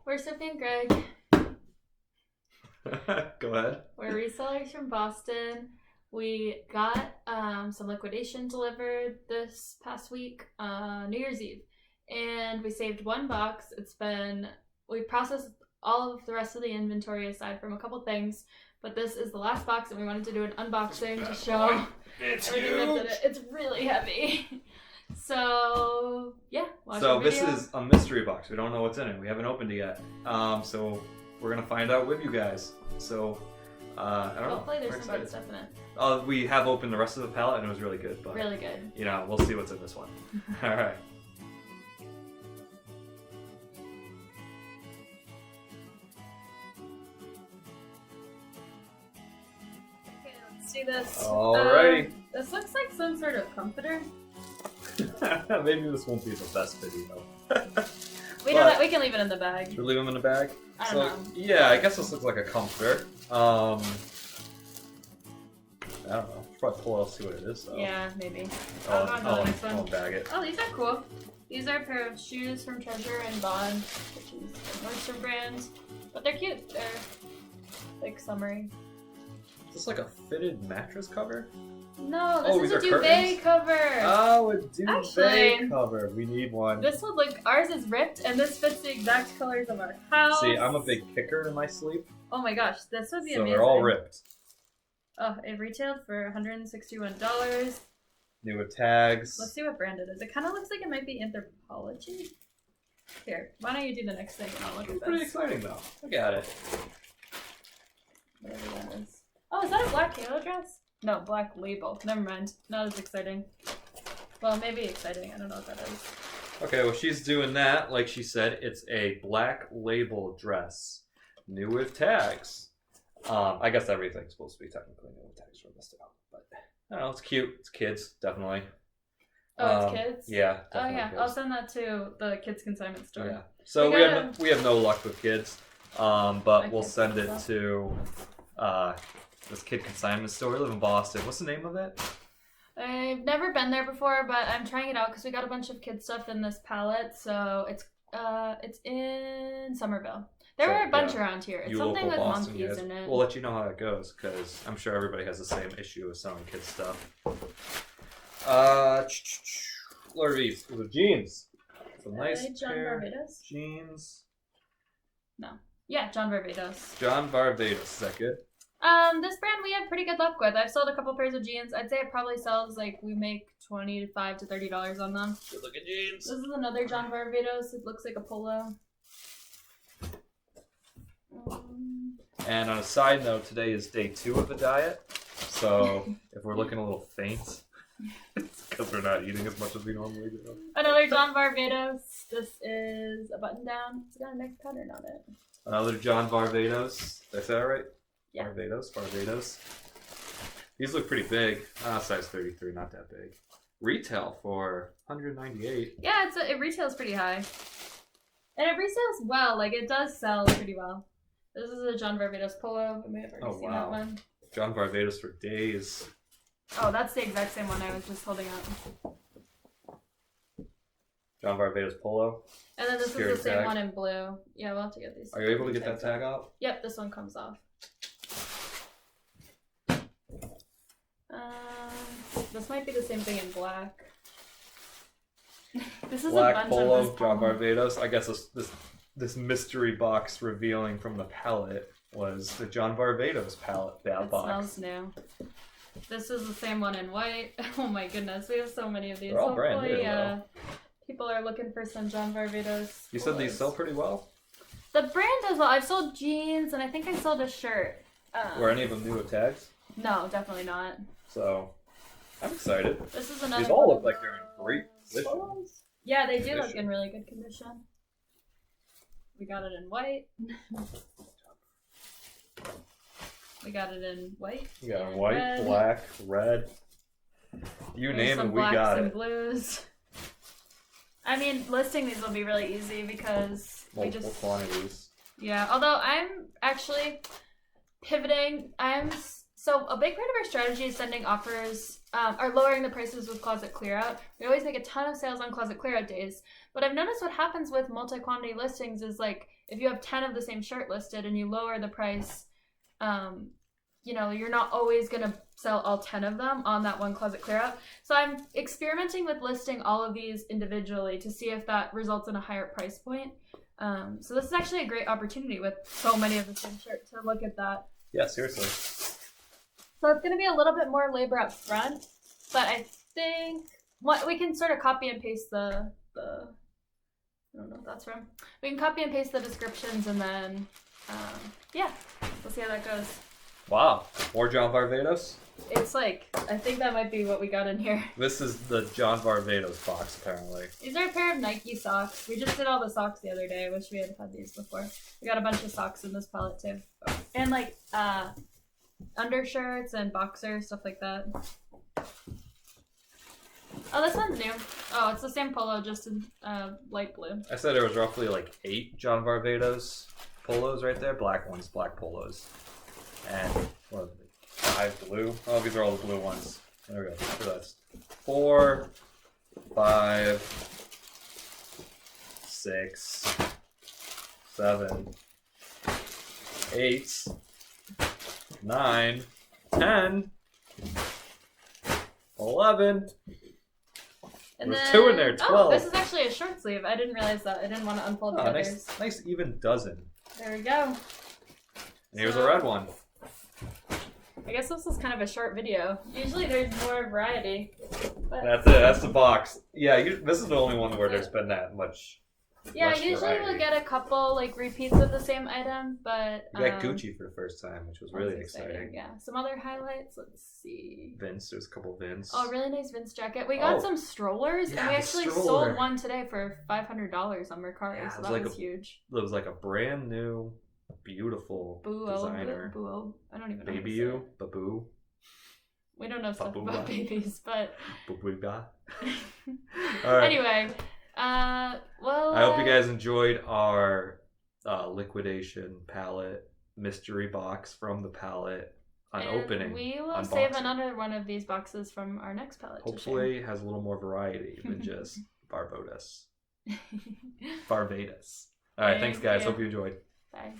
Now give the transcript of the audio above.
We're Sophie and Greg. Go ahead. We're resellers from Boston. We got some liquidation delivered this past week, New Year's Eve, and we saved one box. We processed all of the rest of the inventory aside from a couple things, but this is the last box, and we wanted to do an unboxing to show everything that's in it. It's really heavy. So yeah. So this is a mystery box. We don't know what's in it. We haven't opened it yet. So we're gonna find out with you guys. So I don't know. Hopefully there's some good stuff in it. We have opened the rest of the pallet and it was really good. But really good. You know, we'll see what's in this one. All right. Okay, let's see this. Alrighty. This looks like some sort of comforter. Maybe this won't be the best video. We can leave it in the bag. Should we leave them in the bag? I don't know. Yeah, I guess this looks like a comforter. I don't know. Should probably pull out, see what it is. Though. Yeah, maybe. I'll bag it. Oh, these are cool. These are a pair of shoes from Treasure and Bond, which is a Nordstrom brand. But they're cute. They're like summery. Is this like a fitted mattress cover? No, this is a duvet curtains? cover. Oh, a duvet Actually, cover. We need one. This would look. Ours is ripped, and this fits the exact colors of our house. See, I'm a big kicker in my sleep. Oh my gosh, this would be so amazing. They're all ripped. Oh, it retailed for $161. New with tags. Let's see what brand it is. It kind of looks like it might be Anthropology. Here, why don't you do the next thing and I'll look at this. Pretty exciting though. Look at it. Whatever that is. Oh, is that a black Halo dress? No, black label. Never mind. Not as exciting. Well, maybe exciting. I don't know what that is. Okay, well she's doing that. Like she said, it's a black label dress. New with tags. I guess everything's supposed to be technically new with tags from this out. But I don't know, it's cute. It's kids, definitely. Oh, it's kids? Yeah. Oh yeah, kids. I'll send that to the kids consignment store. Yeah. So we have no luck with kids. But we'll send it to this kid consignment store. We live in Boston. What's the name of it? I've never been there before, but I'm trying it out because we got a bunch of kid stuff in this pallet. So it's in Somerville. There are a bunch around here. It's something with monkeys in it. We'll let you know how it goes because I'm sure everybody has the same issue with selling kids stuff. What are these? These are jeans. Some nice John Barbados jeans. No. Yeah, John Barbados. John Barbados. Is that good? This brand we have pretty good luck with. I've sold a couple pairs of jeans. I'd say it probably sells like we make $25 to $30 on them. Good looking jeans. This is another John Barbados. It looks like a polo. And on a side note, today is day 2 of the diet. So if we're looking a little faint, it's because we're not eating as much as we normally do. Another John Barbados. This is a button down. It's got a nice pattern on it. Another John Barbados. Did I say that right? Yeah. Barbados. These look pretty big. Size 33, not that big. Retail for $198. Yeah, it retails pretty high. And it resales well. Like, it does sell pretty well. This is a John Barbados polo. We may have already seen that one. John Barbados for days. Oh, that's the exact same one I was just holding up. John Barbados polo. And then this is the same one in blue. Yeah, we'll have to get these. Are you able to get that tag out? Yep, this one comes off. This might be the same thing in black. This is black a bunch polo, of this John Barbados. I guess this mystery box revealing from the pallet was the John Barbados pallet box. It smells new. This is the same one in white. Oh my goodness, we have so many of these. They're all brand new. People are looking for some John Barbados. You said these sell pretty well? The brand does well. I've sold jeans and I think I sold a shirt. Were any of them new with tags? No, definitely not. So, I'm excited. This is another. These all look like they're in great condition. Yeah, they do look in really good condition. We got it in white. We got it in white. Yeah, white, red. Black, red. You name it, we got it. Some blues. I mean, listing these will be really easy because multiple quantities. Yeah, although I'm actually pivoting. So a big part of our strategy is sending offers are lowering the prices with closet clear out. We always make a ton of sales on closet clear out days. But I've noticed what happens with multi-quantity listings is like if you have 10 of the same shirt listed and you lower the price, you know, you're not always going to sell all 10 of them on that one closet clear out. So I'm experimenting with listing all of these individually to see if that results in a higher price point. So this is actually a great opportunity with so many of the same shirts to look at that. Yeah, seriously. So it's going to be a little bit more labor up front, but I think what we can sort of copy and paste the I don't know what that's from. We can copy and paste the descriptions and then yeah, we'll see how that goes. Wow, more John Varvatos? It's like, I think that might be what we got in here. This is the John Varvatos box, apparently. These are a pair of Nike socks. We just did all the socks the other day. I wish we had had these before. We got a bunch of socks in this pallet too. And like undershirts and boxers, stuff like that. Oh, this one's new. Oh, it's the same polo, just in light blue. I said there was roughly like 8 John Varvatos polos right there. Black ones, black polos. And what are they? 5 blue. Oh, these are all the blue ones. There we go. Look at that. 4, 5, 6, 7, 8, 9, 10, 11. And There's then, 2 in there. 12. Oh, this is actually a short sleeve. I didn't realize that. I didn't want to unfold the others. Nice even dozen. There we go. And here's a red one. I guess this is kind of a short video. Usually there's more variety. But That's it. That's the box. Yeah, this is the only one where there's been that much. yeah, much usually variety. we'll get a couple like repeats of the same item, but We got Gucci for the first time, which was really exciting. Yeah. Some other highlights. Let's see. Vince, there's a couple Vince. Oh, really nice Vince jacket. We got some strollers, and we actually sold one today for $500 on Mercari, so that was huge. It was like a brand new, beautiful designer. Boo. I don't even know. Baby you, baboo. We don't know stuff about babies, but. Babooga. All right. Anyway, well. I hope you guys enjoyed our liquidation pallet mystery box from the pallet opening. We will save another one of these boxes from our next pallet. Hopefully, it has a little more variety than just Barbados. Barbados. All right, thanks guys. Hope you enjoyed. Bye.